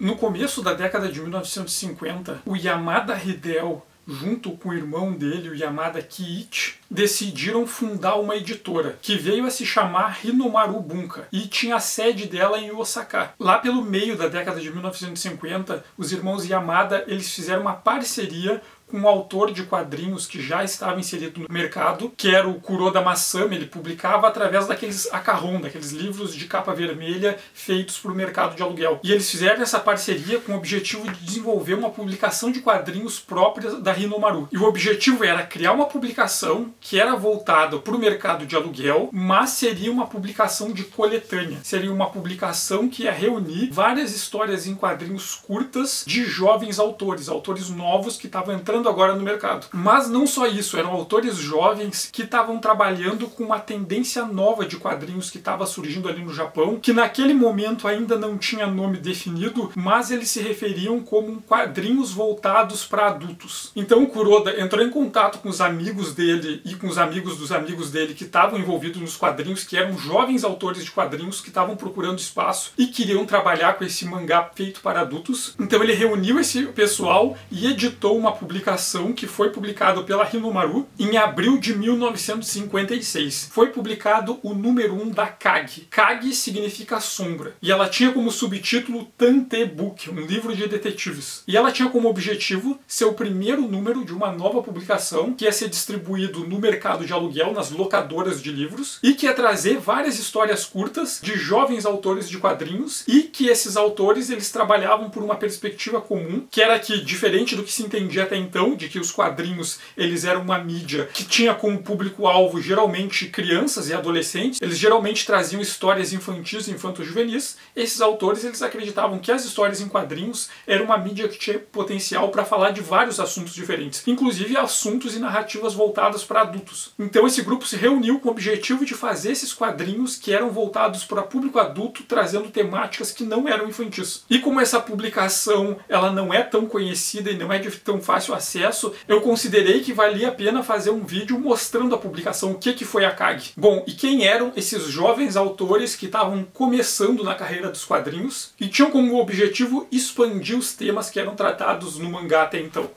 No começo da década de 1950, o Yamada Hideo, junto com o irmão dele, o Yamada Kiichi, decidiram fundar uma editora, que veio a se chamar Hinomaru Bunka, e tinha a sede dela em Osaka. Lá pelo meio da década de 1950, os irmãos Yamada eles fizeram uma parceria com um autor de quadrinhos que já estava inserido no mercado, que era o Kuroda Masami. Ele publicava através daqueles acarron, daqueles livros de capa vermelha feitos para o mercado de aluguel. E eles fizeram essa parceria com o objetivo de desenvolver uma publicação de quadrinhos própria da Hinomaru. E o objetivo era criar uma publicação que era voltada para o mercado de aluguel, mas seria uma publicação de coletânea. Seria uma publicação que ia reunir várias histórias em quadrinhos curtas de jovens autores, autores novos que estavam entrando agora no mercado. Mas não só isso, eram autores jovens que estavam trabalhando com uma tendência nova de quadrinhos que estava surgindo ali no Japão, que naquele momento ainda não tinha nome definido, mas eles se referiam como quadrinhos voltados para adultos. Então o Kuroda entrou em contato com os amigos dele e com os amigos dos amigos dele que estavam envolvidos nos quadrinhos, que eram jovens autores de quadrinhos que estavam procurando espaço e queriam trabalhar com esse mangá feito para adultos. Então ele reuniu esse pessoal e editou uma publicação que foi publicada pela Hinomaru em abril de 1956. Foi publicado o número 1 da Kage. Kage significa sombra. E ela tinha como subtítulo Tante Book, um livro de detetives. E ela tinha como objetivo ser o primeiro número de uma nova publicação que ia ser distribuído no mercado de aluguel, nas locadoras de livros, e que ia trazer várias histórias curtas de jovens autores de quadrinhos, e que esses autores eles trabalhavam por uma perspectiva comum, que era que, diferente do que se entendia até então, de que os quadrinhos eles eram uma mídia que tinha como público-alvo geralmente crianças e adolescentes, eles geralmente traziam histórias infantis e infanto-juvenis. Esses autores eles acreditavam que as histórias em quadrinhos eram uma mídia que tinha potencial para falar de vários assuntos diferentes, inclusive assuntos e narrativas voltadas para adultos. Então esse grupo se reuniu com o objetivo de fazer esses quadrinhos que eram voltados para público adulto, trazendo temáticas que não eram infantis. E como essa publicação ela não é tão conhecida e não é de tão fácil acesso, eu considerei que valia a pena fazer um vídeo mostrando a publicação, o que foi a Kage. Bom, e quem eram esses jovens autores que estavam começando na carreira dos quadrinhos e tinham como objetivo expandir os temas que eram tratados no mangá até então?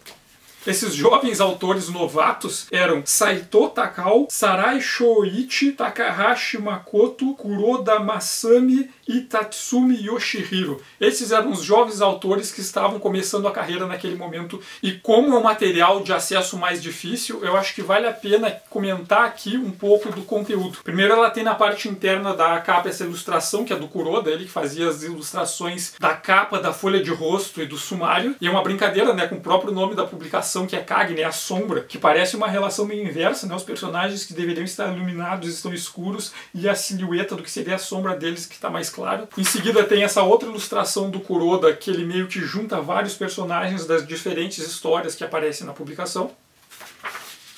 Esses jovens autores novatos eram Saito Takao, Sarai Shoichi, Takahashi Makoto, Kuroda Masami e Tatsumi Yoshihiro. Esses eram os jovens autores que estavam começando a carreira naquele momento, e como é um material de acesso mais difícil, eu acho que vale a pena comentar aqui um pouco do conteúdo. Primeiro, ela tem na parte interna da capa essa ilustração, que é do Kuroda, ele que fazia as ilustrações da capa, da folha de rosto e do sumário, e é uma brincadeira, né, com o próprio nome da publicação, que é Kage, né, a sombra, que parece uma relação meio inversa, né, os personagens que deveriam estar iluminados estão escuros, e a silhueta do que seria a sombra deles que está mais claro. Em seguida tem essa outra ilustração do Kuroda, que ele meio que junta vários personagens das diferentes histórias que aparecem na publicação.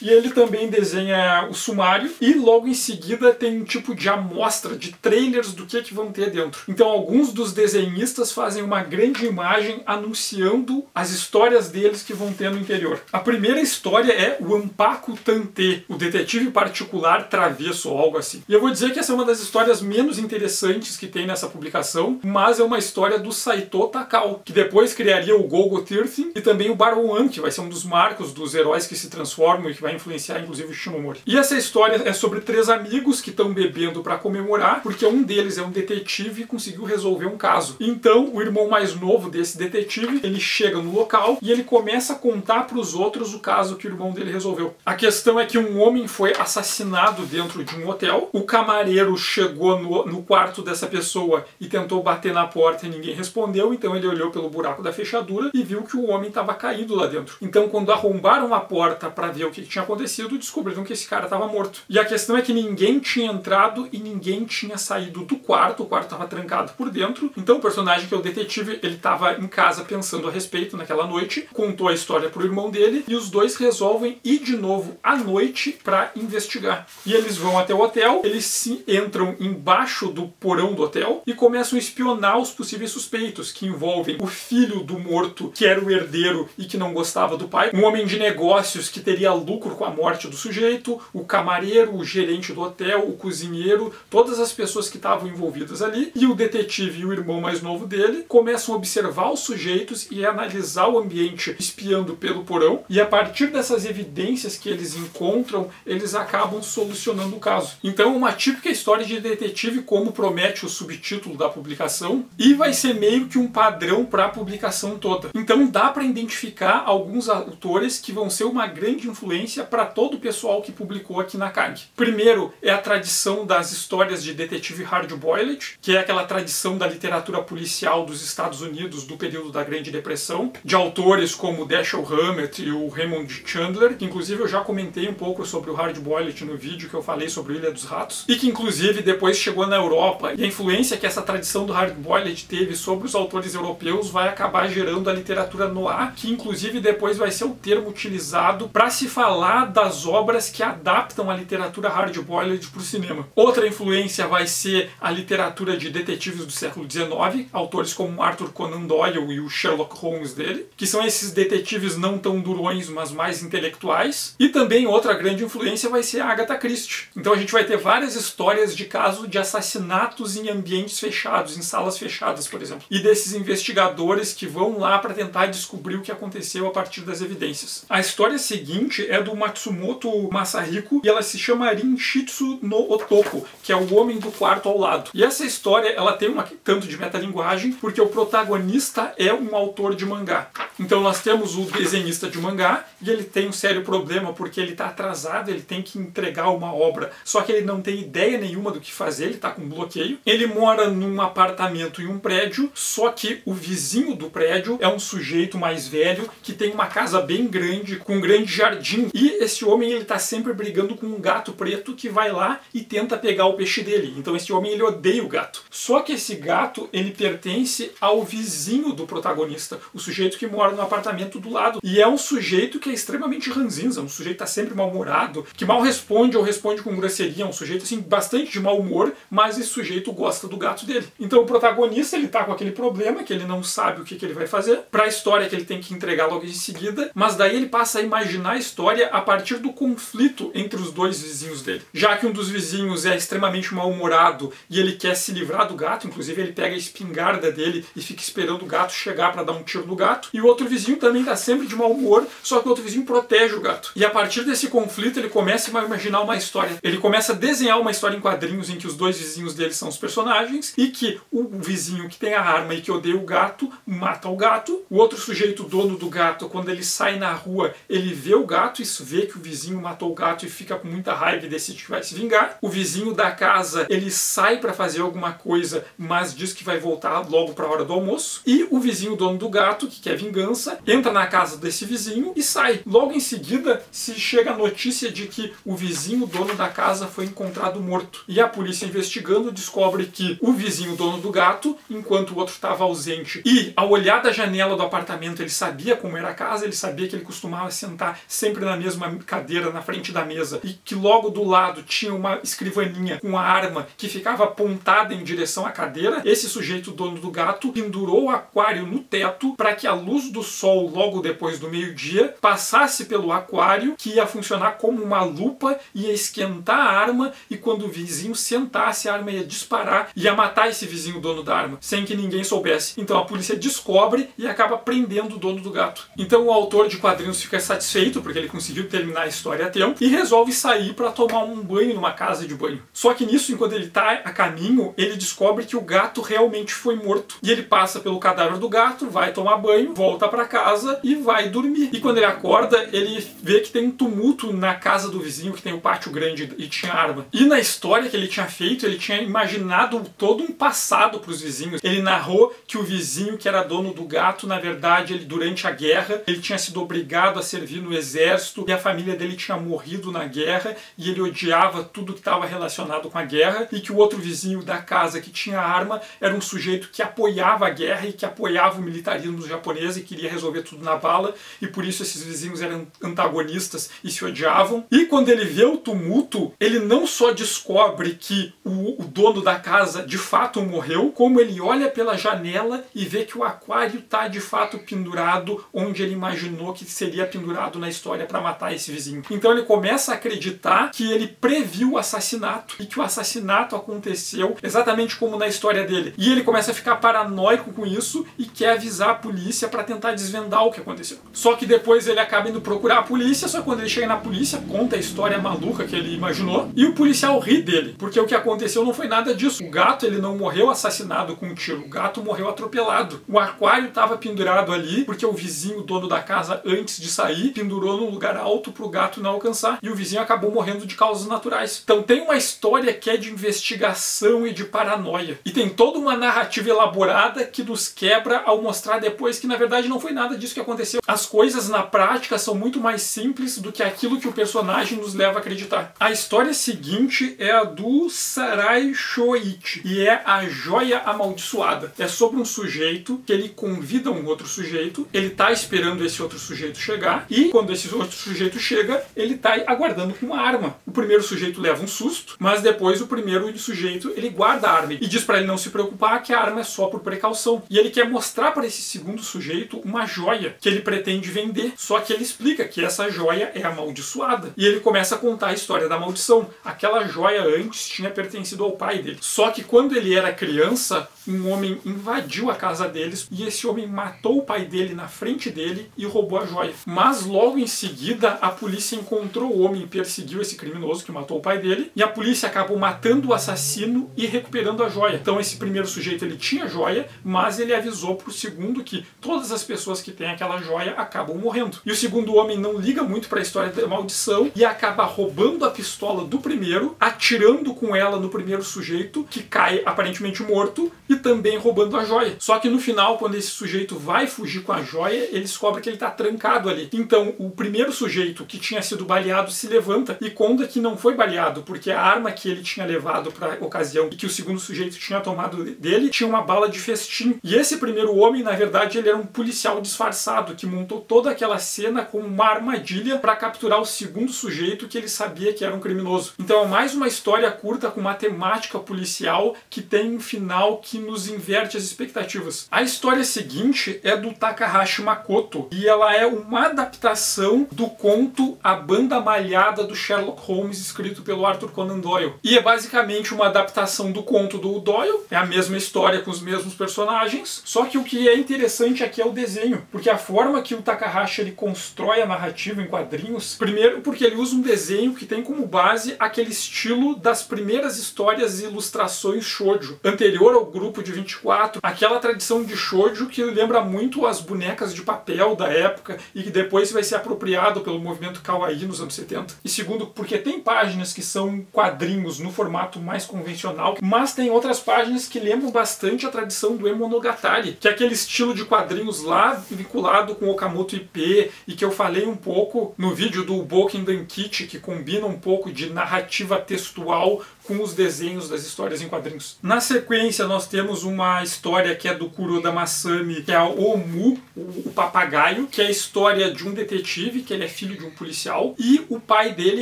E ele também desenha o sumário, e logo em seguida tem um tipo de amostra, de trailers do que vão ter dentro. Então alguns dos desenhistas fazem uma grande imagem anunciando as histórias deles que vão ter no interior. A primeira história é o Anpaku Tante, o detetive particular travesso, ou algo assim. E eu vou dizer que essa é uma das histórias menos interessantes que tem nessa publicação, mas é uma história do Saito Takao, que depois criaria o Golgo 13 e também o Baron, que vai ser um dos marcos dos heróis que se transformam e que vai influenciar inclusive o Shinomori. E essa história é sobre três amigos que estão bebendo para comemorar, porque um deles é um detetive e conseguiu resolver um caso. Então o irmão mais novo desse detetive, ele chega no local e ele começa a contar para os outros o caso que o irmão dele resolveu. A questão é que um homem foi assassinado dentro de um hotel, o camareiro chegou no quarto dessa pessoa e tentou bater na porta e ninguém respondeu, então ele olhou pelo buraco da fechadura e viu que o homem estava caído lá dentro. Então quando arrombaram a porta para ver o que tinha acontecido, descobriram que esse cara estava morto. E a questão é que ninguém tinha entrado e ninguém tinha saído do quarto, o quarto estava trancado por dentro. Então o personagem, que é o detetive, ele estava em casa pensando a respeito naquela noite, contou a história pro irmão dele e os dois resolvem ir de novo à noite para investigar. E eles vão até o hotel, eles se entram embaixo do porão do hotel e começam a espionar os possíveis suspeitos, que envolvem o filho do morto, que era o herdeiro e que não gostava do pai, um homem de negócios que teria lucro estupro com a morte do sujeito, o camareiro, o gerente do hotel, o cozinheiro, todas as pessoas que estavam envolvidas ali, e o detetive e o irmão mais novo dele começam a observar os sujeitos e analisar o ambiente espiando pelo porão, e a partir dessas evidências que eles encontram, eles acabam solucionando o caso. Então, uma típica história de detetive, como promete o subtítulo da publicação, e vai ser meio que um padrão para a publicação toda. Então, dá para identificar alguns autores que vão ser uma grande influência para todo o pessoal que publicou aqui na CAG. Primeiro é a tradição das histórias de detetive hard-boiled, que é aquela tradição da literatura policial dos Estados Unidos do período da Grande Depressão, de autores como Dashiell Hammett e o Raymond Chandler, que inclusive eu já comentei um pouco sobre o hard-boiled no vídeo que eu falei sobre Ilha dos Ratos, e que inclusive depois chegou na Europa, e a influência que essa tradição do hard-boiled teve sobre os autores europeus vai acabar gerando a literatura noir, que inclusive depois vai ser o termo utilizado para se falar das obras que adaptam a literatura hard-boiled para o cinema. Outra influência vai ser a literatura de detetives do século XIX, autores como Arthur Conan Doyle e o Sherlock Holmes dele, que são esses detetives não tão durões, mas mais intelectuais. E também outra grande influência vai ser a Agatha Christie. Então a gente vai ter várias histórias de casos de assassinatos em ambientes fechados, em salas fechadas, por exemplo. E desses investigadores que vão lá para tentar descobrir o que aconteceu a partir das evidências. A história seguinte é do Matsumoto Masahiko e ela se chama Rinshitsu no Otoko, que é o homem do quarto ao lado. E essa história ela tem um tanto de metalinguagem porque o protagonista é um autor de mangá. Então nós temos o desenhista de mangá e ele tem um sério problema porque ele está atrasado, ele tem que entregar uma obra, só que ele não tem ideia nenhuma do que fazer, ele está com bloqueio. Ele mora num apartamento em um prédio, só que o vizinho do prédio é um sujeito mais velho que tem uma casa bem grande, com um grande jardim. E esse homem ele está sempre brigando com um gato preto que vai lá e tenta pegar o peixe dele. Então esse homem ele odeia o gato. Só que esse gato ele pertence ao vizinho do protagonista, o sujeito que mora no apartamento do lado. E é um sujeito que é extremamente ranzinza, um sujeito que está sempre mal-humorado, que mal responde ou responde com grosseria, um sujeito assim bastante de mau humor, mas esse sujeito gosta do gato dele. Então o protagonista ele tá com aquele problema que ele não sabe o que ele vai fazer, para a história que ele tem que entregar logo em seguida, mas daí ele passa a imaginar a história a partir do conflito entre os dois vizinhos dele. Já que um dos vizinhos é extremamente mal-humorado e ele quer se livrar do gato, inclusive ele pega a espingarda dele e fica esperando o gato chegar para dar um tiro no gato, e o outro vizinho também tá sempre de mau humor, só que o outro vizinho protege o gato. E a partir desse conflito ele começa a imaginar uma história. Ele começa a desenhar uma história em quadrinhos em que os dois vizinhos dele são os personagens e que o vizinho que tem a arma e que odeia o gato mata o gato. O outro sujeito, dono do gato, quando ele sai na rua, ele vê o gato e vê que o vizinho matou o gato e fica com muita raiva e decide que vai se vingar. O vizinho da casa, ele sai para fazer alguma coisa, mas diz que vai voltar logo para a hora do almoço. E o vizinho, dono do gato, que quer vingança, entra na casa desse vizinho e sai. Logo em seguida, se chega a notícia de que o vizinho, dono da casa, foi encontrado morto. E a polícia investigando descobre que o vizinho, dono do gato, enquanto o outro estava ausente, e ao olhar da janela do apartamento ele sabia como era a casa, ele sabia que ele costumava sentar sempre na mesma cadeira na frente da mesa e que logo do lado tinha uma escrivaninha com a arma que ficava apontada em direção à cadeira. Esse sujeito, dono do gato, pendurou o aquário no teto para que a luz do sol logo depois do meio-dia passasse pelo aquário, que ia funcionar como uma lupa, ia esquentar a arma e quando o vizinho sentasse a arma ia disparar e ia matar esse vizinho dono da arma, sem que ninguém soubesse. Então a polícia descobre e acaba prendendo o dono do gato. Então o autor de quadrinhos fica satisfeito porque ele conseguiu terminar a história a tempo e resolve sair para tomar um banho numa casa de banho. Só que nisso, enquanto ele está a caminho, ele descobre que o gato realmente foi morto. E ele passa pelo cadáver do gato, vai tomar banho, volta para casa e vai dormir. E quando ele acorda, ele vê que tem um tumulto na casa do vizinho, que tem um pátio grande e tinha arma. E na história que ele tinha feito, ele tinha imaginado todo um passado para os vizinhos. Ele narrou que o vizinho que era dono do gato, na verdade, ele durante a guerra, ele tinha sido obrigado a servir no exército e a família dele tinha morrido na guerra e ele odiava tudo que estava relacionado com a guerra, e que o outro vizinho da casa que tinha arma era um sujeito que apoiava a guerra e que apoiava o militarismo japonês e queria resolver tudo na bala, e por isso esses vizinhos eram antagonistas e se odiavam. E quando ele vê o tumulto, ele não só descobre que o dono da casa de fato morreu, como ele olha pela janela e vê que o aquário está de fato pendurado onde ele imaginou que seria pendurado na história para matar esse vizinho. Então ele começa a acreditar que ele previu o assassinato e que o assassinato aconteceu exatamente como na história dele. E ele começa a ficar paranoico com isso e quer avisar a polícia para tentar desvendar o que aconteceu. Só que depois ele acaba indo procurar a polícia, só que quando ele chega na polícia, conta a história maluca que ele imaginou, e o policial ri dele, porque o que aconteceu não foi nada disso. O gato, ele não morreu assassinado com um tiro, o gato morreu atropelado. O aquário estava pendurado ali, porque o vizinho, o dono da casa, antes de sair, pendurou num lugar alto para o gato não alcançar, e o vizinho acabou morrendo de causas naturais. Então tem uma história que é de investigação e de paranoia. E tem toda uma narrativa elaborada que nos quebra ao mostrar depois que na verdade não foi nada disso que aconteceu. As coisas na prática são muito mais simples do que aquilo que o personagem nos leva a acreditar. A história seguinte é a do Sarai Shoichi, e é a Joia Amaldiçoada. É sobre um sujeito que ele convida um outro sujeito, ele tá esperando esse outro sujeito chegar, e quando esse outro sujeito chega, ele tá aguardando com uma arma. O primeiro sujeito leva um susto, mas depois o primeiro sujeito, ele guarda a arma e diz para ele não se preocupar que a arma é só por precaução. E ele quer mostrar para esse segundo sujeito uma joia que ele pretende vender, só que ele explica que essa joia é amaldiçoada. E ele começa a contar a história da maldição. Aquela joia antes tinha pertencido ao pai dele. Só que quando ele era criança, um homem invadiu a casa deles e esse homem matou o pai dele na frente dele e roubou a joia. Mas logo em seguida, a polícia encontrou o homem e perseguiu esse criminoso que matou o pai dele, e a polícia acabou matando o assassino e recuperando a joia. Então esse primeiro sujeito, ele tinha joia, mas ele avisou pro segundo que todas as pessoas que têm aquela joia acabam morrendo. E o segundo homem não liga muito para a história da maldição e acaba roubando a pistola do primeiro, atirando com ela no primeiro sujeito, que cai aparentemente morto, e também roubando a joia. Só que no final, quando esse sujeito vai fugir com a joia, ele descobre que ele está trancado ali. Então o primeiro sujeito que tinha sido baleado se levanta e conta que não foi baleado, porque a arma que ele tinha levado para a ocasião e que o segundo sujeito tinha tomado dele tinha uma bala de festim. E esse primeiro homem, na verdade, ele era um policial disfarçado que montou toda aquela cena como uma armadilha para capturar o segundo sujeito que ele sabia que era um criminoso. Então é mais uma história curta com uma temática policial que tem um final que nos inverte as expectativas. A história seguinte é do Takahashi Makoto e ela é uma adaptação do conto A Banda Malhada do Sherlock Holmes, escrito pelo Arthur Conan Doyle. E é basicamente uma adaptação do conto do Doyle, é a mesma história com os mesmos personagens, só que o que é interessante aqui é o desenho, porque a forma que o Takahashi ele constrói a narrativa em quadrinhos, primeiro porque ele usa um desenho que tem como base aquele estilo das primeiras histórias e ilustrações shoujo, anterior ao grupo de 24, aquela tradição de shoujo que lembra muito as bonecas de papel da época e que depois vai ser apropriado pelo movimento kawaii nos anos 70. E segundo, porque tem páginas que são quadrinhos no formato mais convencional, mas tem outras páginas que lembram bastante a tradição do Emonogatari, que é aquele estilo de quadrinhos lá vinculado com Okamoto Ippei e que eu falei um pouco no vídeo do Boken Dankichi, que combina um pouco de narrativa textual com os desenhos das histórias em quadrinhos. Na sequência, nós temos uma história que é do Kuroda Masami, que é o Omu, o papagaio, que é a história de um detetive, que ele é filho de um policial, e o pai dele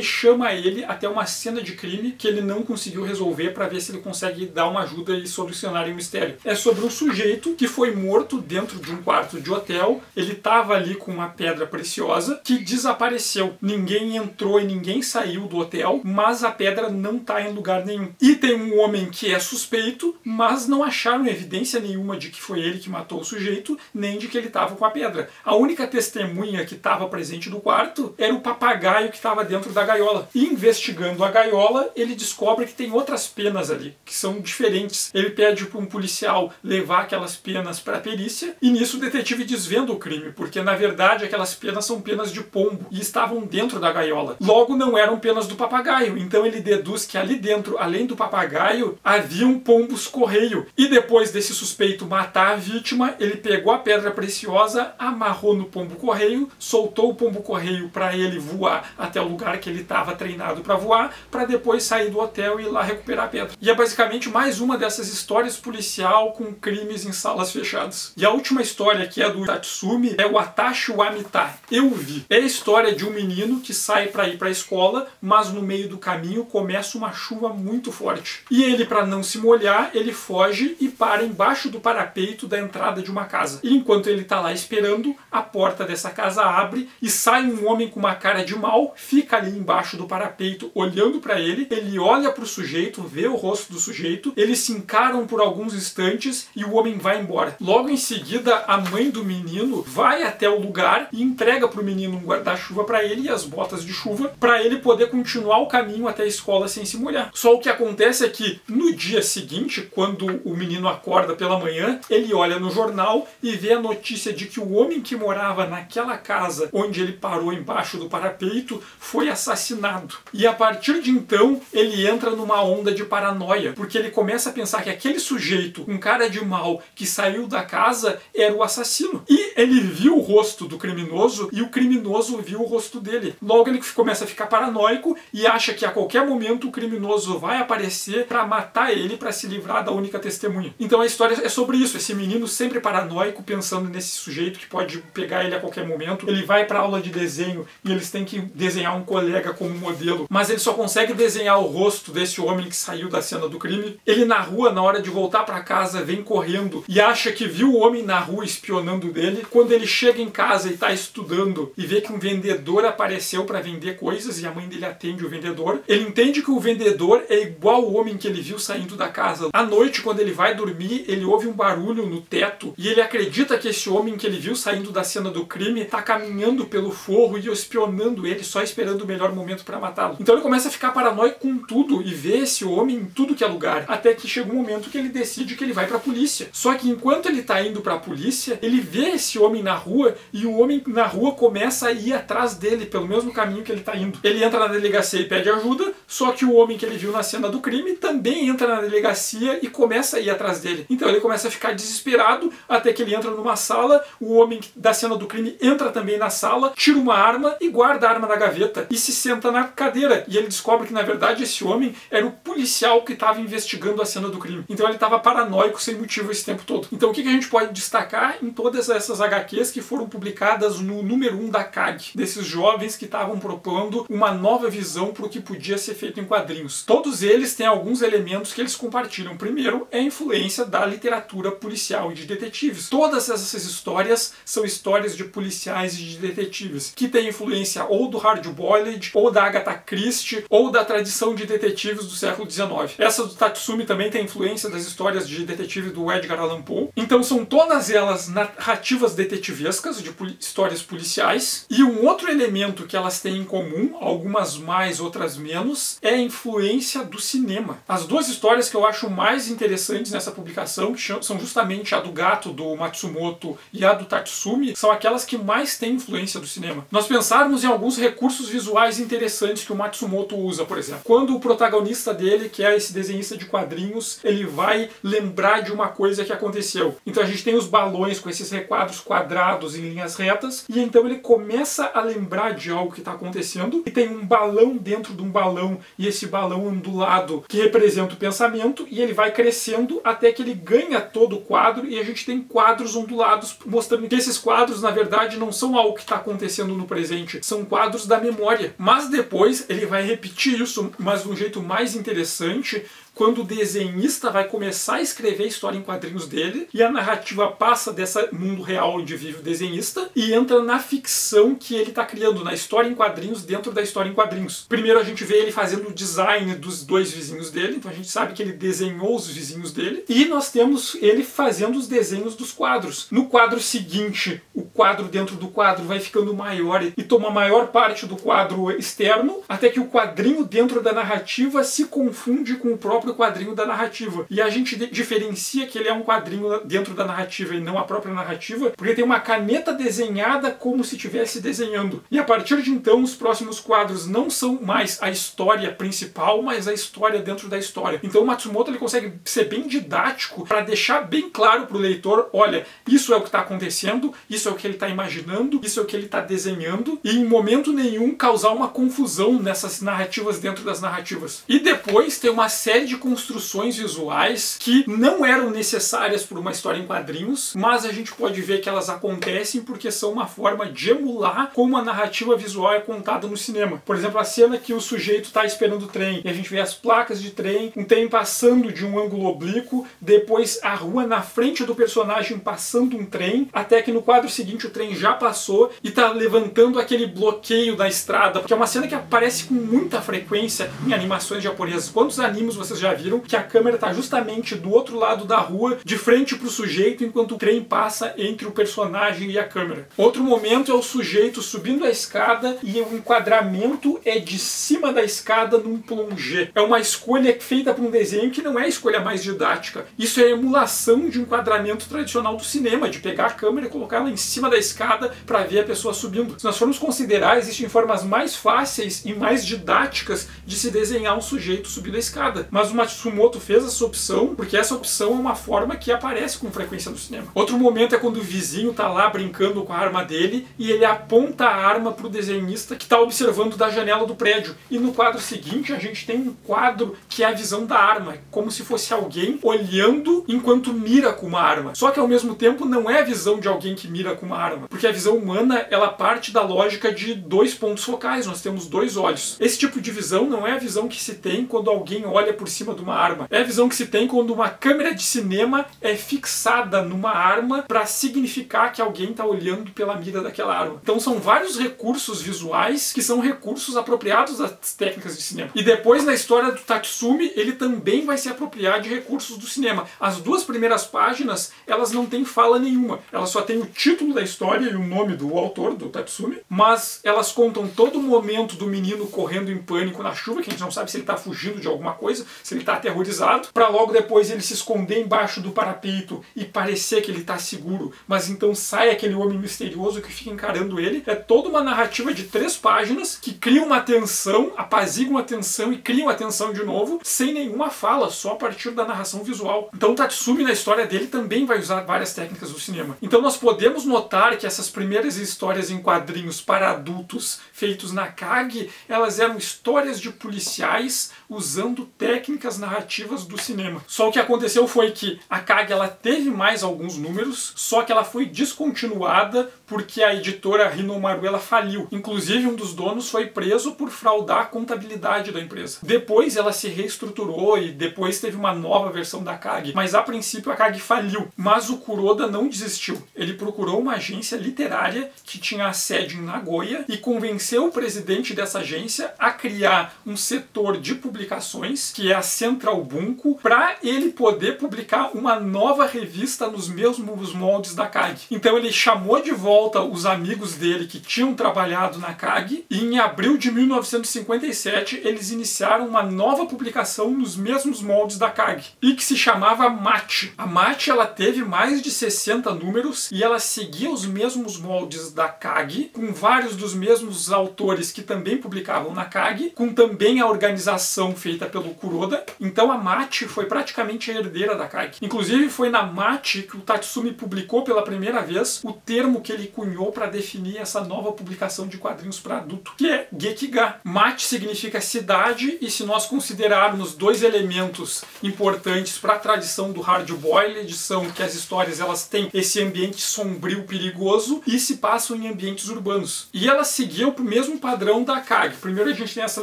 chama ele até uma cena de crime que ele não conseguiu resolver para ver se ele consegue dar uma ajuda e solucionar o mistério. É sobre um sujeito que foi morto dentro de um quarto de hotel, ele estava ali com uma pedra preciosa que desapareceu. Ninguém entrou e ninguém saiu do hotel, mas a pedra não está em lugar nenhum. E tem um homem que é suspeito, mas não acharam evidência nenhuma de que foi ele que matou o sujeito, nem de que ele estava com a pedra. A única testemunha que estava presente no quarto era o papagaio que estava dentro da gaiola. E investigando a gaiola, ele descobre que tem outras penas ali, que são diferentes. Ele pede para um policial levar aquelas penas para a perícia, e nisso o detetive desvenda o crime, porque na verdade aquelas penas são penas de pombo, e estavam dentro da gaiola. Logo não eram penas do papagaio, então ele deduz que ali dentro dentro, além do papagaio, haviam pombos correio. E depois desse suspeito matar a vítima, ele pegou a pedra preciosa, amarrou no pombo correio, soltou o pombo correio para ele voar até o lugar que ele estava treinado para voar, para depois sair do hotel e ir lá recuperar a pedra. E é basicamente mais uma dessas histórias policial com crimes em salas fechadas. E a última história, que é do Tatsumi, é o Atashi wa Mita. Eu vi. É a história de um menino que sai para ir para a escola, mas no meio do caminho começa uma chuva muito forte. E ele, para não se molhar, ele foge e para embaixo do parapeito da entrada de uma casa. E enquanto ele está lá esperando, a porta dessa casa abre e sai um homem com uma cara de mal, fica ali embaixo do parapeito olhando para ele, ele olha para o sujeito, vê o rosto do sujeito, eles se encaram por alguns instantes e o homem vai embora. Logo em seguida, a mãe do menino vai até o lugar e entrega para o menino um guarda-chuva para ele e as botas de chuva, para ele poder continuar o caminho até a escola sem se molhar. Só o que acontece é que no dia seguinte, quando o menino acorda pela manhã, ele olha no jornal e vê a notícia de que o homem que morava naquela casa onde ele parou embaixo do parapeito foi assassinado. E a partir de então, ele entra numa onda de paranoia, porque ele começa a pensar que aquele sujeito, um cara de mal que saiu da casa, era o assassino. E ele viu o rosto do criminoso e o criminoso viu o rosto dele. Logo ele começa a ficar paranoico e acha que a qualquer momento o criminoso vai aparecer para matar ele, para se livrar da única testemunha. Então a história é sobre isso, esse menino sempre paranoico, pensando nesse sujeito que pode pegar ele a qualquer momento. Ele vai para aula de desenho e eles têm que desenhar um colega como modelo, mas ele só consegue desenhar o rosto desse homem que saiu da cena do crime. Ele na rua, na hora de voltar para casa, vem correndo e acha que viu o homem na rua espionando dele. Quando ele chega em casa e está estudando e vê que um vendedor apareceu para vender coisas e a mãe dele atende o vendedor, ele entende que o vendedor é igual o homem que ele viu saindo da casa. À noite, quando ele vai dormir, ele ouve um barulho no teto e ele acredita que esse homem que ele viu saindo da cena do crime está caminhando pelo forro e espionando ele, só esperando o melhor momento para matá-lo. Então ele começa a ficar paranoico com tudo e vê esse homem em tudo que é lugar, até que chega um momento que ele decide que ele vai para a polícia. Só que enquanto ele está indo para a polícia, ele vê esse homem na rua e o homem na rua começa a ir atrás dele pelo mesmo caminho que ele está indo. Ele entra na delegacia e pede ajuda, só que o homem que ele viu na cena do crime também entra na delegacia e começa a ir atrás dele. Então ele começa a ficar desesperado até que ele entra numa sala, o homem da cena do crime entra também na sala, tira uma arma e guarda a arma na gaveta e se senta na cadeira. E ele descobre que na verdade esse homem era o policial que estava investigando a cena do crime. Então ele estava paranoico sem motivo esse tempo todo. Então o que a gente pode destacar em todas essas HQs que foram publicadas no número 1 da CAG, desses jovens que estavam propondo uma nova visão para o que podia ser feito em quadrinhos. Todos eles têm alguns elementos que eles compartilham. Primeiro é a influência da literatura policial e de detetives. Todas essas histórias são histórias de policiais e de detetives, que têm influência ou do hard-boiled, ou da Agatha Christie, ou da tradição de detetives do século XIX. Essa do Tatsumi também tem influência das histórias de detetive do Edgar Allan Poe. Então são todas elas narrativas detetivescas, de histórias policiais. E um outro elemento que elas têm em comum, algumas mais, outras menos, é a influência do cinema. As duas histórias que eu acho mais interessantes nessa publicação, que são justamente a do gato do Matsumoto e a do Tatsumi, são aquelas que mais têm influência do cinema. Nós pensarmos em alguns recursos visuais interessantes que o Matsumoto usa, por exemplo. Quando o protagonista dele, que é esse desenhista de quadrinhos, ele vai lembrar de uma coisa que aconteceu. Então a gente tem os balões com esses requadros quadrados em linhas retas, e então ele começa a lembrar de algo que está acontecendo, e tem um balão dentro de um balão, e esse balão ondulado que representa o pensamento, e ele vai crescendo até que ele ganha todo o quadro, e a gente tem quadros ondulados, mostrando que esses quadros, na verdade, não são algo que está acontecendo no presente, são quadros da memória. Mas depois ele vai repetir isso, mas de um jeito mais interessante, quando o desenhista vai começar a escrever a história em quadrinhos dele, e a narrativa passa desse mundo real onde vive o desenhista e entra na ficção que ele está criando, na história em quadrinhos dentro da história em quadrinhos. Primeiro a gente vê ele fazendo o design dos dois vizinhos dele, então a gente sabe que ele desenhou os vizinhos dele, e nós temos ele fazendo os desenhos dos quadros. No quadro seguinte, o quadro dentro do quadro vai ficando maior e toma a maior parte do quadro externo, até que o quadrinho dentro da narrativa se confunde com o próprio quadrinho da narrativa. E a gente diferencia que ele é um quadrinho dentro da narrativa e não a própria narrativa, porque tem uma caneta desenhada como se estivesse desenhando. E a partir de então, os próximos quadros não são mais a história principal, mas a história dentro da história. Então o Matsumoto ele consegue ser bem didático para deixar bem claro para o leitor, olha, isso é o que está acontecendo, isso é o que ele está imaginando, isso é o que ele está desenhando, e em momento nenhum causar uma confusão nessas narrativas dentro das narrativas. E depois tem uma série de construções visuais que não eram necessárias por uma história em quadrinhos, mas a gente pode ver que elas acontecem porque são uma forma de emular como a narrativa visual é contada no cinema. Por exemplo, a cena que o sujeito está esperando o trem, e a gente vê as placas de trem, um trem passando de um ângulo oblíquo, depois a rua na frente do personagem passando um trem, até que no quadro seguinte o trem já passou e está levantando aquele bloqueio da estrada, porque é uma cena que aparece com muita frequência em animações japonesas. Quantos animes vocês já viram que a câmera está justamente do outro lado da rua, de frente para o sujeito, enquanto o trem passa entre o personagem e a câmera? Outro momento é o sujeito subindo a escada e o enquadramento é de cima da escada num plongé. É uma escolha feita para um desenho que não é a escolha mais didática. Isso é emulação de um enquadramento tradicional do cinema, de pegar a câmera e colocar ela em cima da escada para ver a pessoa subindo. Se nós formos considerar, existem formas mais fáceis e mais didáticas de se desenhar um sujeito subindo a escada. Mas o Matsumoto fez essa opção porque essa opção é uma forma que aparece com frequência no cinema. Outro momento é quando o vizinho está lá brincando com a arma dele e ele aponta a arma para o desenhista que está observando da janela do prédio. E no quadro seguinte a gente tem um quadro que é a visão da arma, como se fosse alguém olhando enquanto mira com uma arma. Só que ao mesmo tempo não é a visão de alguém que mira com uma arma, porque a visão humana ela parte da lógica de dois pontos focais, nós temos dois olhos. Esse tipo de visão não é a visão que se tem quando alguém olha por cima de uma arma. É a visão que se tem quando uma câmera de cinema é fixada numa arma para significar que alguém está olhando pela mira daquela arma. Então são vários recursos visuais que são recursos apropriados das técnicas de cinema. E depois na história do Tatsumi, ele também vai se apropriar de recursos do cinema. As duas primeiras páginas, elas não têm fala nenhuma. Elas só têm o título da história e o nome do autor, do Tatsumi, mas elas contam todo o momento do menino correndo em pânico na chuva, que a gente não sabe se ele está fugindo de alguma coisa, se ele está aterrorizado, para logo depois ele se esconder embaixo do parapeito e parecer que ele está seguro, mas então sai aquele homem misterioso que fica encarando ele. É toda uma narrativa de 3 páginas que cria uma tensão, apazigua uma tensão e cria uma tensão de novo, sem nenhuma fala, só a partir da narração visual. Então o Tatsumi na história dele também vai usar várias técnicas do cinema. Então nós podemos notar que essas primeiras histórias em quadrinhos para adultos feitos na KAG, elas eram histórias de policiais usando técnicas narrativas do cinema. Só o que aconteceu foi que a KAG ela teve mais alguns números, só que ela foi descontinuada porque a editora Hinomaru ela faliu. Inclusive um dos donos foi preso por fraudar a contabilidade da empresa. Depois ela se reestruturou e depois teve uma nova versão da KAG, mas a princípio a KAG faliu. Mas o Kuroda não desistiu. Ele procurou uma agência literária que tinha a sede em Nagoya e convenceu o presidente dessa agência a criar um setor de publicações, que é a Central Bunko, para ele poder publicar uma nova revista nos mesmos moldes da KAG. Então ele chamou de volta os amigos dele que tinham trabalhado na KAG e em abril de 1957 eles iniciaram uma nova publicação nos mesmos moldes da KAG e que se chamava Machi. A Machi ela teve mais de 60 números e ela seguia os mesmos moldes da KAG, com vários dos mesmos autores que também publicavam na KAG, com também a organização feita pelo Kuroda. Então a Machi foi praticamente a herdeira da KAG. Inclusive foi na Machi que o Tatsumi publicou pela primeira vez o termo que ele cunhou para definir essa nova publicação de quadrinhos para adulto, que é Gekiga. Machi significa cidade, e se nós considerarmos 2 elementos importantes para a tradição do hard-boiled, são que as histórias elas têm esse ambiente sombrio, perigoso, e se passam em ambientes urbanos. E ela seguia o mesmo padrão da KAG. Primeiro a gente tem essa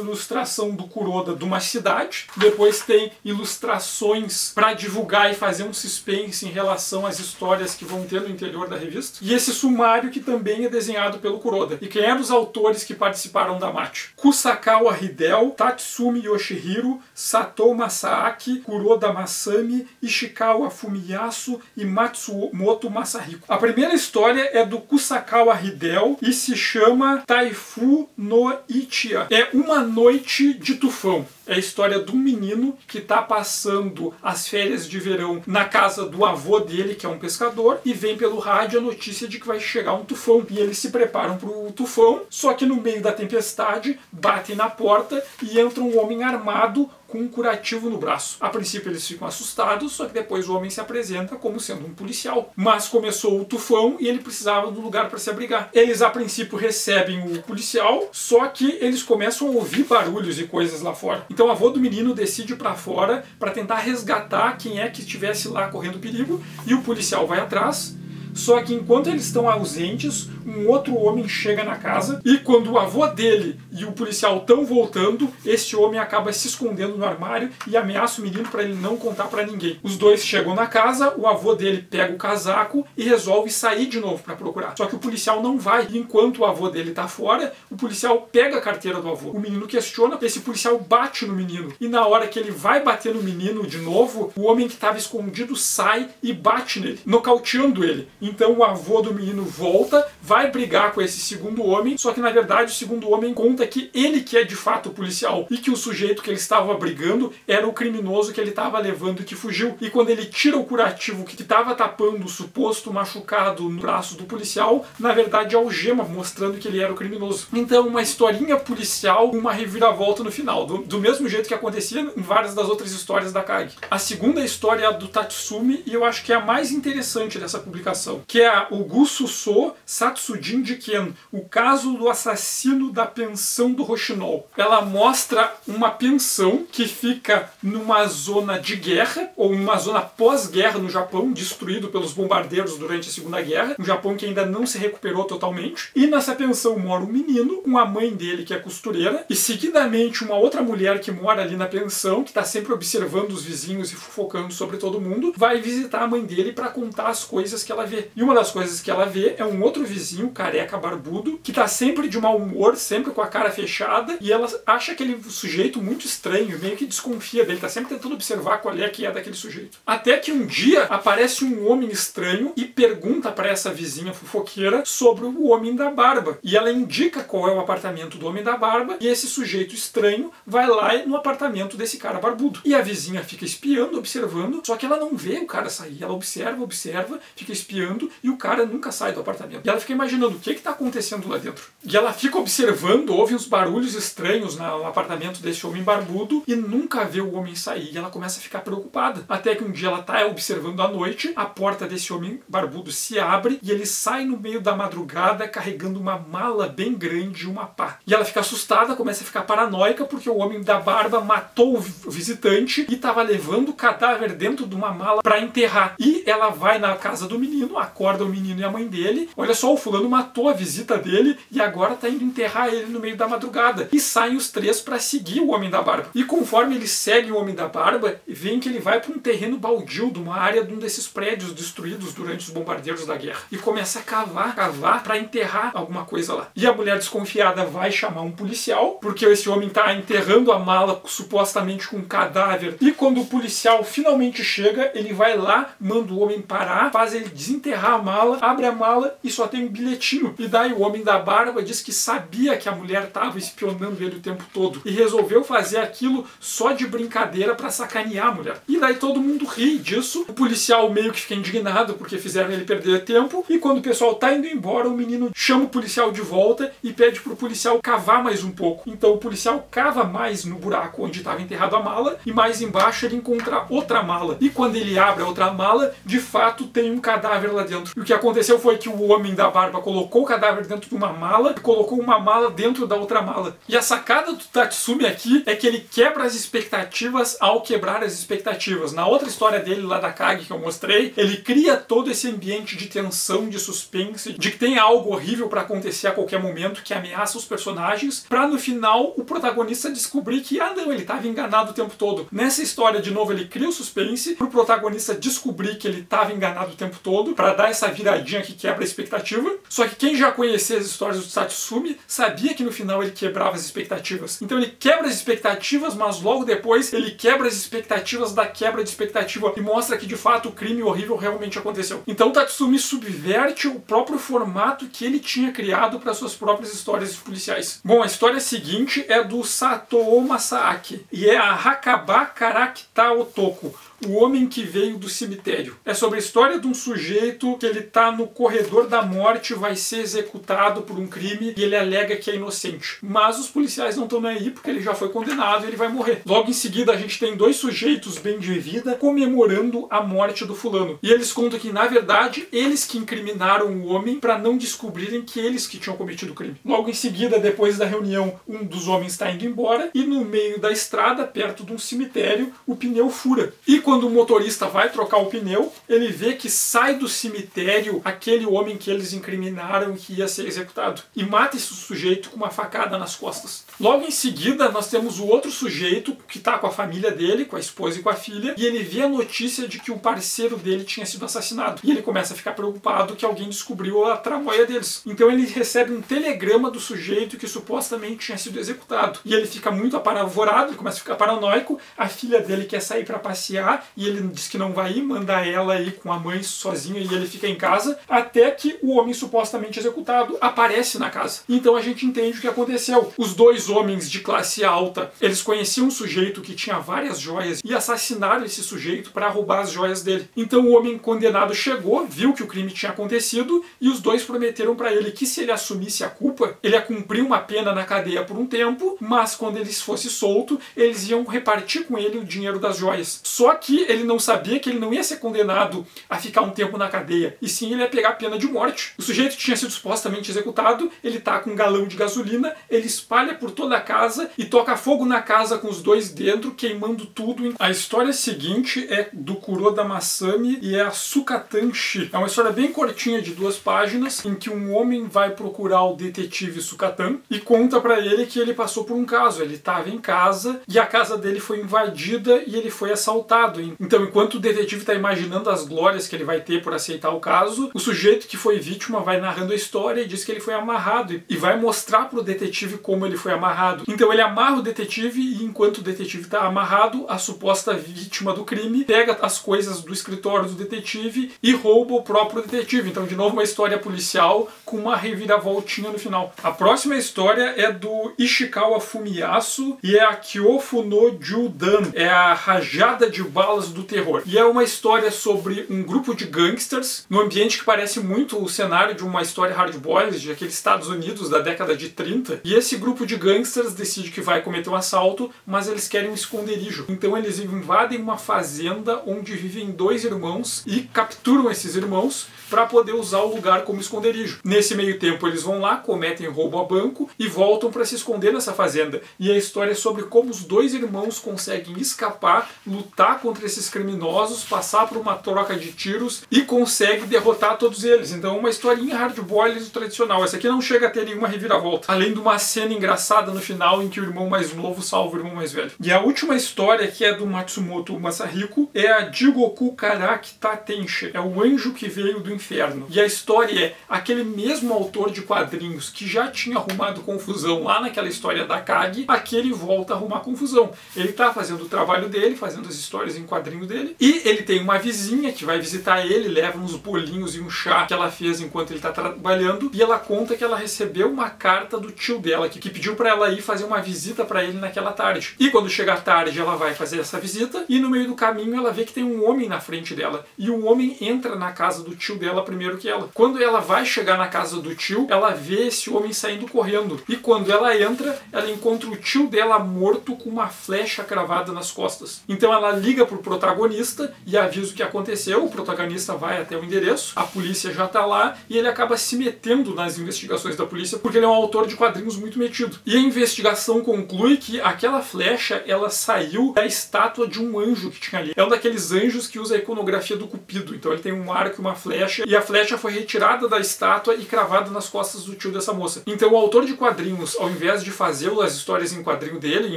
ilustração do Kuroda de uma cidade, depois tem ilustrações para divulgar e fazer um suspense em relação às histórias que vão ter no interior da revista, e esse sumário que também é desenhado pelo Kuroda. E quem eram os autores que participaram da Machi? Kusakawa Hideo, Tatsumi Yoshihiro, Satou Masaaki, Kuroda Masami, Ishikawa Fumiyasu e Matsumoto Masahiko. A primeira história história é do Kusakawa Hideo e se chama Taifu no Ichiya. É uma noite de tufão. É a história de um menino que está passando as férias de verão na casa do avô dele, que é um pescador, e vem pelo rádio a notícia de que vai chegar um tufão. E eles se preparam para o tufão, só que no meio da tempestade batem na porta e entra um homem armado com um curativo no braço. A princípio eles ficam assustados, só que depois o homem se apresenta como sendo um policial. Mas começou o tufão e ele precisava de um lugar para se abrigar. Eles a princípio recebem o policial, só que eles começam a ouvir barulhos e coisas lá fora. Então o avô do menino decide ir para fora para tentar resgatar quem é que estivesse lá correndo perigo, e o policial vai atrás. Só que enquanto eles estão ausentes, um outro homem chega na casa, e quando o avô dele e o policial estão voltando, esse homem acaba se escondendo no armário e ameaça o menino para ele não contar para ninguém. Os dois chegam na casa, o avô dele pega o casaco e resolve sair de novo para procurar. Só que o policial não vai. E enquanto o avô dele está fora, o policial pega a carteira do avô. O menino questiona, esse policial bate no menino. E na hora que ele vai bater no menino de novo, o homem que estava escondido sai e bate nele, nocauteando ele. Então o avô do menino volta, vai brigar com esse segundo homem, só que na verdade o segundo homem conta que ele que é de fato o policial e que o sujeito que ele estava brigando era o criminoso que ele estava levando e que fugiu. E quando ele tira o curativo que estava tapando o suposto machucado no braço do policial, na verdade é algema, mostrando que ele era o criminoso. Então uma historinha policial, uma reviravolta no final, do mesmo jeito que acontecia em várias das outras histórias da Kage. A segunda história é a do Tatsumi, e eu acho que é a mais interessante dessa publicação, que é o Gususo Satsujin Jiken, o caso do assassino da pensão do Rochinol. Ela mostra uma pensão que fica numa zona de guerra, ou numa zona pós-guerra no Japão, destruído pelos bombardeiros durante a Segunda Guerra, um Japão que ainda não se recuperou totalmente. E nessa pensão mora um menino, com a mãe dele que é costureira, e seguidamente uma outra mulher que mora ali na pensão, que está sempre observando os vizinhos e fofocando sobre todo mundo, vai visitar a mãe dele para contar as coisas que ela vê. E uma das coisas que ela vê é um outro vizinho, careca barbudo, que tá sempre de mau humor, sempre com a cara fechada, e ela acha aquele sujeito muito estranho, meio que desconfia dele, tá sempre tentando observar qual é que é daquele sujeito. Até que um dia aparece um homem estranho e pergunta para essa vizinha fofoqueira sobre o homem da barba. E ela indica qual é o apartamento do homem da barba, e esse sujeito estranho vai lá no apartamento desse cara barbudo. E a vizinha fica espiando, observando, só que ela não vê o cara sair. Ela observa, fica espiando, e o cara nunca sai do apartamento. E ela fica imaginando o que está acontecendo lá dentro. E ela fica observando, ouve uns barulhos estranhos no apartamento desse homem barbudo e nunca vê o homem sair. E ela começa a ficar preocupada. Até que um dia ela está observando à noite, a porta desse homem barbudo se abre e ele sai no meio da madrugada carregando uma mala bem grande e uma pá. E ela fica assustada, começa a ficar paranoica porque o homem da barba matou o visitante e estava levando o cadáver dentro de uma mala para enterrar. E ela vai na casa do menino, acorda o menino e a mãe dele. Olha só, o fulano matou a visita dele e agora tá indo enterrar ele no meio da madrugada. E saem os três para seguir o homem da barba. E conforme eles seguem o homem da barba, veem que ele vai para um terreno baldio, de uma área de um desses prédios destruídos durante os bombardeiros da guerra. E começa a cavar para enterrar alguma coisa lá. E a mulher desconfiada vai chamar um policial, porque esse homem tá enterrando a mala supostamente com um cadáver. E quando o policial finalmente chega, ele vai lá, manda o homem parar, faz ele desenterrar a mala, abre a mala e só tem um bilhetinho. E daí o homem da barba diz que sabia que a mulher estava espionando ele o tempo todo e resolveu fazer aquilo só de brincadeira para sacanear a mulher. E daí todo mundo ri disso. O policial meio que fica indignado porque fizeram ele perder tempo, e quando o pessoal tá indo embora, o menino chama o policial de volta e pede pro policial cavar mais um pouco. Então o policial cava mais no buraco onde estava enterrado a mala, e mais embaixo ele encontra outra mala. E quando ele abre a outra mala, de fato tem um cadáver lá dentro. E o que aconteceu foi que o homem da barba colocou o cadáver dentro de uma mala e colocou uma mala dentro da outra mala. E a sacada do Tatsumi aqui é que ele quebra as expectativas ao quebrar as expectativas. Na outra história dele lá da Kage que eu mostrei, ele cria todo esse ambiente de tensão, de suspense, de que tem algo horrível para acontecer a qualquer momento que ameaça os personagens, para no final o protagonista descobrir que, não, ele estava enganado o tempo todo. Nessa história, de novo, ele cria o suspense pro protagonista descobrir que ele estava enganado o tempo todo, para dar essa viradinha que quebra a expectativa. Só que quem já conhecia as histórias do Tatsumi sabia que no final ele quebrava as expectativas. Então ele quebra as expectativas, mas logo depois ele quebra as expectativas da quebra de expectativa e mostra que de fato o crime horrível realmente aconteceu. Então o Tatsumi subverte o próprio formato que ele tinha criado para suas próprias histórias policiais. Bom, a história seguinte é do Satoo Masaaki e é a Hakaba Karakita Otoko, o homem que veio do cemitério. É sobre a história de um sujeito que ele tá no corredor da morte, vai ser executado por um crime e ele alega que é inocente. Mas os policiais não estão nem aí porque ele já foi condenado e ele vai morrer. Logo em seguida a gente tem dois sujeitos bem de vida comemorando a morte do fulano. E eles contam que na verdade eles que incriminaram o homem para não descobrirem que eles que tinham cometido o crime. Logo em seguida, depois da reunião, um dos homens está indo embora e no meio da estrada, perto de um cemitério, o pneu fura. E quando o motorista vai trocar o pneu, ele vê que sai do cemitério aquele homem que eles incriminaram que ia ser executado. E mata esse sujeito com uma facada nas costas. Logo em seguida, nós temos o outro sujeito que está com a família dele, com a esposa e com a filha, e ele vê a notícia de que o parceiro dele tinha sido assassinado. E ele começa a ficar preocupado que alguém descobriu a tramóia deles. Então ele recebe um telegrama do sujeito que supostamente tinha sido executado. E ele fica muito apavorado, ele começa a ficar paranoico. A filha dele quer sair para passear e ele diz que não vai ir, manda ela ir com a mãe sozinha e ele fica em casa, até que o homem supostamente executado aparece na casa. Então a gente entende o que aconteceu. Os dois homens de classe alta, eles conheciam um sujeito que tinha várias joias e assassinaram esse sujeito para roubar as joias dele. Então o homem condenado chegou, viu que o crime tinha acontecido e os dois prometeram para ele que se ele assumisse a culpa, ele ia cumprir uma pena na cadeia por um tempo, mas quando ele fosse solto, eles iam repartir com ele o dinheiro das joias. Só que ele não sabia que ele não ia ser condenado a ficar um tempo na cadeia, e sim ele ia pegar a pena de morte. O sujeito tinha sido supostamente executado, ele tá com um galão de gasolina, ele espalha por toda a casa e toca fogo na casa com os dois dentro, queimando tudo. A história seguinte é do Kuroda Masami e é a Sukatanshi. É uma história bem curtinha de 2 páginas, em que um homem vai procurar o detetive Sukatan e conta pra ele que ele passou por um caso. Ele estava em casa e a casa dele foi invadida e ele foi assaltado. Então, enquanto o detetive está imaginando as glórias que ele vai ter por aceitar o caso, o sujeito que foi vítima vai narrando a história e diz que ele foi amarrado e vai mostrar pro detetive como ele foi amarrado. Então ele amarra o detetive e enquanto o detetive está amarrado, a suposta vítima do crime pega as coisas do escritório do detetive e rouba o próprio detetive. Então, de novo, uma história policial com uma reviravoltinha no final. A próxima história é do Ishikawa Fumiyasu e é a Kyofu no Judan. É a rajada de balas do terror. E é uma história sobre um grupo de gangsters num ambiente que parece muito o cenário de uma história hard-boiled de aqueles Estados Unidos da década de 30. E esse grupo de gangsters decide que vai cometer um assalto, mas eles querem um esconderijo. Então eles invadem uma fazenda onde vivem 2 irmãos e capturam esses irmãos para poder usar o lugar como esconderijo. Nesse meio tempo eles vão lá, cometem roubo a banco e voltam para se esconder nessa fazenda. E a história é sobre como os 2 irmãos conseguem escapar, lutar contra esses criminosos, passar por uma troca de tiros e consegue derrotar todos eles. Então uma historinha hard-boiled tradicional. Essa aqui não chega a ter nenhuma reviravolta. Além de uma cena engraçada no final em que o irmão mais novo salva o irmão mais velho. E a última história, que é do Matsumoto Masahiko, é a Jigoku Karakita Tenshi. É o anjo que veio do inferno. E a história é aquele mesmo autor de quadrinhos que já tinha arrumado confusão lá naquela história da Kage, aqui ele volta a arrumar confusão. Ele tá fazendo o trabalho dele, fazendo as histórias em quadrinho dele, e ele tem uma vizinha que vai visitar ele, leva uns bolinhos e um chá que ela fez enquanto ele tá trabalhando, e ela conta que ela recebeu uma carta do tio dela, que pediu pra ela ir fazer uma visita pra ele naquela tarde. E quando chega a tarde, ela vai fazer essa visita, e no meio do caminho ela vê que tem um homem na frente dela, e o homem entra na casa do tio dela primeiro que ela. Quando ela vai chegar na casa do tio, ela vê esse homem saindo correndo, e quando ela entra, ela encontra o tio dela morto com uma flecha cravada nas costas. Então ela liga pro protagonista e avisa o que aconteceu. O protagonista vai até o endereço, a polícia já tá lá e ele acaba se metendo nas investigações da polícia porque ele é um autor de quadrinhos muito metido. E a investigação conclui que aquela flecha, ela saiu da estátua de um anjo que tinha ali. É um daqueles anjos que usa a iconografia do Cupido. Então ele tem um arco e uma flecha, e a flecha foi retirada da estátua e cravada nas costas do tio dessa moça. Então o autor de quadrinhos, ao invés de fazer as histórias em quadrinho dele,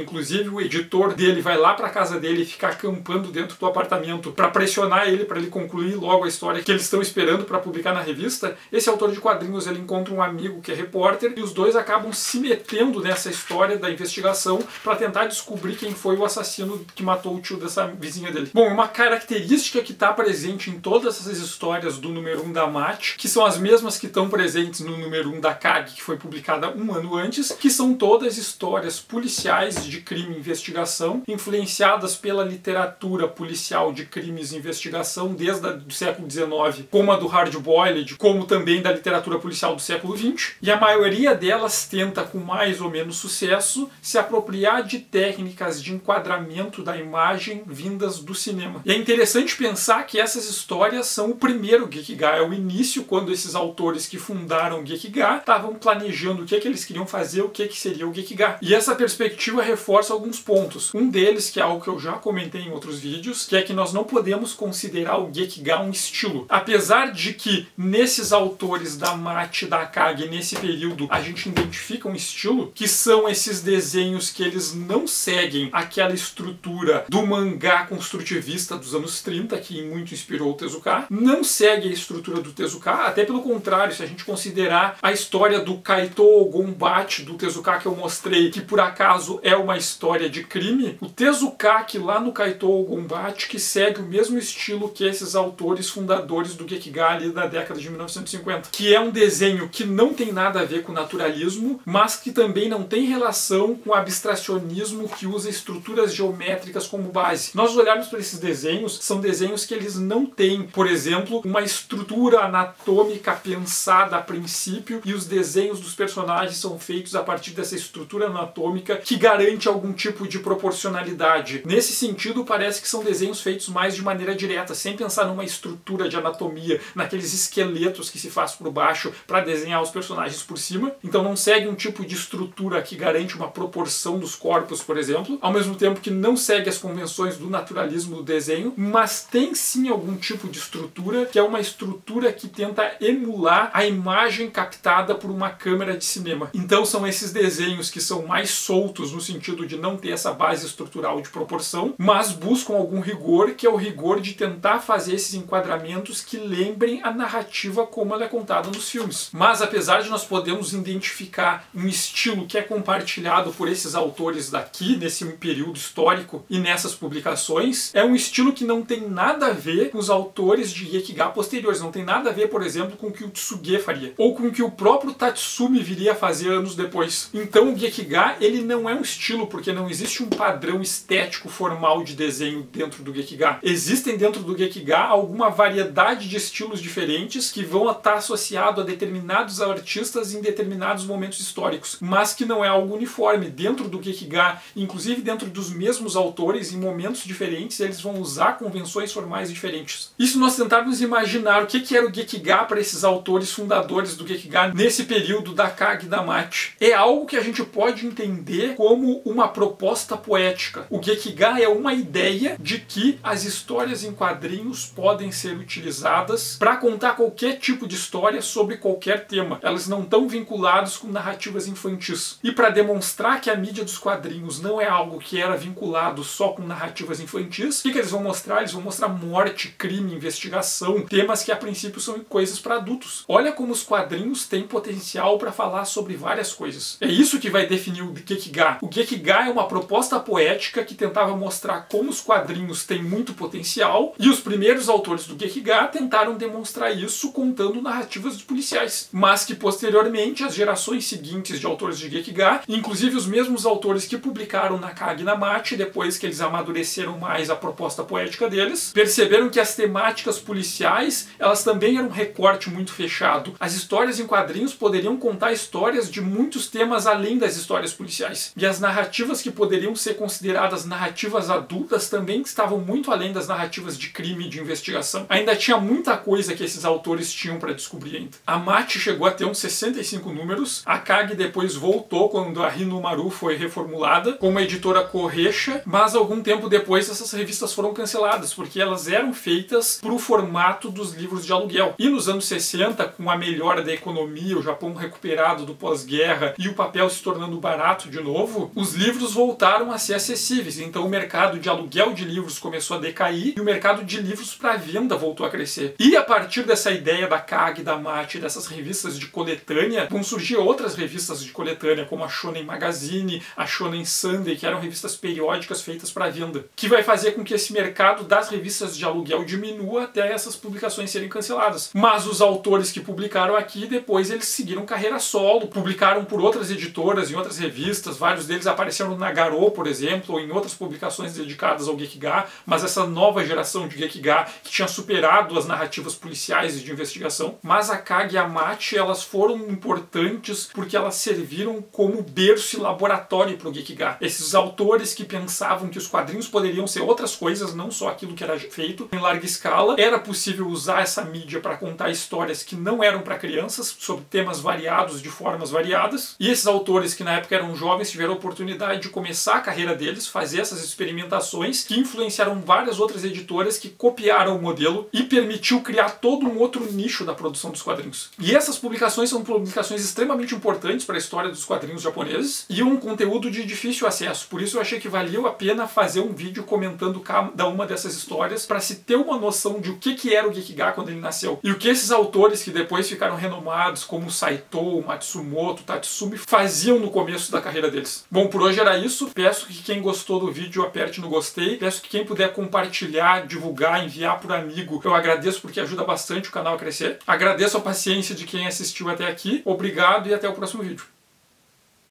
inclusive o editor dele vai lá pra casa dele e fica acampando esperando dentro do apartamento para pressionar ele, para ele concluir logo a história que eles estão esperando para publicar na revista, esse autor de quadrinhos ele encontra um amigo que é repórter e os dois acabam se metendo nessa história da investigação para tentar descobrir quem foi o assassino que matou o tio dessa vizinha dele. Bom, uma característica que está presente em todas essas histórias do número 1 da MAT, que são as mesmas que estão presentes no número 1 da CAG, que foi publicada um ano antes, que são todas histórias policiais de crime e investigação, influenciadas pela literatura policial de crimes e investigação desde o século XIX, como a do hard-boiled, como também da literatura policial do século XX, e a maioria delas tenta, com mais ou menos sucesso, se apropriar de técnicas de enquadramento da imagem vindas do cinema. E é interessante pensar que essas histórias são o primeiro Gekiga, é o início quando esses autores que fundaram o Gekiga estavam planejando o que eles queriam fazer, o que seria o Gekiga. E essa perspectiva reforça alguns pontos. Um deles, que é algo que eu já comentei em outros vídeos, que é que nós não podemos considerar o Gekiga um estilo. Apesar de que nesses autores da MAT, da CAG, nesse período, a gente identifica um estilo, que são esses desenhos que eles não seguem aquela estrutura do mangá construtivista dos anos 30, que muito inspirou o Tezuka, não segue a estrutura do Tezuka, até pelo contrário, se a gente considerar a história do Kaito Gonbachi do Tezuka que eu mostrei, que por acaso é uma história de crime, o Tezuka que lá no Kaito Gonbachi que segue o mesmo estilo que esses autores fundadores do Gekiga ali da década de 1950, que é um desenho que não tem nada a ver com naturalismo, mas que também não tem relação com o abstracionismo que usa estruturas geométricas como base. Nós olharmos para esses desenhos, são desenhos que eles não têm, por exemplo, uma estrutura anatômica pensada a princípio, e os desenhos dos personagens são feitos a partir dessa estrutura anatômica que garante algum tipo de proporcionalidade. Nesse sentido, parece que são desenhos feitos mais de maneira direta, sem pensar numa estrutura de anatomia, naqueles esqueletos que se faz por baixo para desenhar os personagens por cima. Então não segue um tipo de estrutura que garante uma proporção dos corpos, por exemplo, ao mesmo tempo que não segue as convenções do naturalismo do desenho, mas tem sim algum tipo de estrutura, que é uma estrutura que tenta emular a imagem captada por uma câmera de cinema. Então são esses desenhos que são mais soltos no sentido de não ter essa base estrutural de proporção, mas buscam algum rigor, que é o rigor de tentar fazer esses enquadramentos que lembrem a narrativa como ela é contada nos filmes. Mas apesar de nós podermos identificar um estilo que é compartilhado por esses autores daqui, nesse período histórico e nessas publicações, é um estilo que não tem nada a ver com os autores de Gekiga posteriores, não tem nada a ver, por exemplo, com o que o Tsuge faria, ou com o que o próprio Tatsumi viria a fazer anos depois. Então o Gekiga, ele não é um estilo, porque não existe um padrão estético formal de desenho dentro do Gekiga. Existem dentro do Gekiga alguma variedade de estilos diferentes que vão estar associados a determinados artistas em determinados momentos históricos, mas que não é algo uniforme. Dentro do Gekiga, inclusive dentro dos mesmos autores, em momentos diferentes, eles vão usar convenções formais diferentes. Isso nós tentarmos imaginar o que era o Gekiga para esses autores fundadores do Gekiga nesse período da CAG e da MAT. É algo que a gente pode entender como uma proposta poética. O Gekiga é uma ideia de que as histórias em quadrinhos podem ser utilizadas para contar qualquer tipo de história sobre qualquer tema. Elas não estão vinculadas com narrativas infantis. E para demonstrar que a mídia dos quadrinhos não é algo que era vinculado só com narrativas infantis, o que eles vão mostrar? Eles vão mostrar morte, crime, investigação, temas que a princípio são coisas para adultos. Olha como os quadrinhos têm potencial para falar sobre várias coisas. É isso que vai definir o Gekiga. O Gekiga é uma proposta poética que tentava mostrar como os quadrinhos têm muito potencial, e os primeiros autores do Gekiga tentaram demonstrar isso contando narrativas policiais. Mas que posteriormente as gerações seguintes de autores de Gekiga, inclusive os mesmos autores que publicaram na CAG e na MAT, depois que eles amadureceram mais a proposta poética deles, perceberam que as temáticas policiais, elas também eram um recorte muito fechado. As histórias em quadrinhos poderiam contar histórias de muitos temas além das histórias policiais. E as narrativas que poderiam ser consideradas narrativas adultas também estavam muito além das narrativas de crime e de investigação. Ainda tinha muita coisa que esses autores tinham para descobrir ainda. A MAT chegou a ter uns 65 números, a CAG depois voltou quando a Hinomaru foi reformulada como a editora Koreisha, mas algum tempo depois essas revistas foram canceladas, porque elas eram feitas para o formato dos livros de aluguel. E nos anos 60, com a melhora da economia, o Japão recuperado do pós-guerra e o papel se tornando barato de novo, os livros voltaram a ser acessíveis. Então o mercado de aluguel de livros começou a decair e o mercado de livros para venda voltou a crescer. E a partir dessa ideia da Kag, da Machi, dessas revistas de coletânea, vão surgir outras revistas de coletânea, como a Shonen Magazine, a Shonen Sunday, que eram revistas periódicas feitas para venda, que vai fazer com que esse mercado das revistas de aluguel diminua até essas publicações serem canceladas. Mas os autores que publicaram aqui, depois eles seguiram carreira solo, publicaram por outras editoras, em outras revistas, vários deles apareceram na Garou, por exemplo, ou em outras publicações dedicadas ao Gekiga, mas essa nova geração de Gekiga que tinha superado as narrativas policiais e de investigação. Mas a Kag e a Machi, elas foram importantes porque elas serviram como berço e laboratório para o Gekiga. Esses autores que pensavam que os quadrinhos poderiam ser outras coisas, não só aquilo que era feito em larga escala, era possível usar essa mídia para contar histórias que não eram para crianças, sobre temas variados, de formas variadas, e esses autores que na época eram jovens tiveram a oportunidade de começar a carreira deles, fazer essas experimentações que influenciaram várias outras editoras que copiaram o modelo e permitiu criar todo um outro nicho da produção dos quadrinhos. E essas publicações são publicações extremamente importantes para a história dos quadrinhos japoneses e um conteúdo de difícil acesso. Por isso eu achei que valeu a pena fazer um vídeo comentando cada uma dessas histórias para se ter uma noção de o que era o Gekiga quando ele nasceu. E o que esses autores que depois ficaram renomados, como Saito, Matsumoto, Tatsumi, faziam no começo da carreira deles. Bom, por hoje era isso. Peço que quem gostou do vídeo aperte no gostei. Peço que quem puder compartilhar, divulgar, enviar por amigo, eu agradeço porque ajuda bastante o canal a crescer. Agradeço a paciência de quem assistiu até aqui. Obrigado e até o próximo vídeo.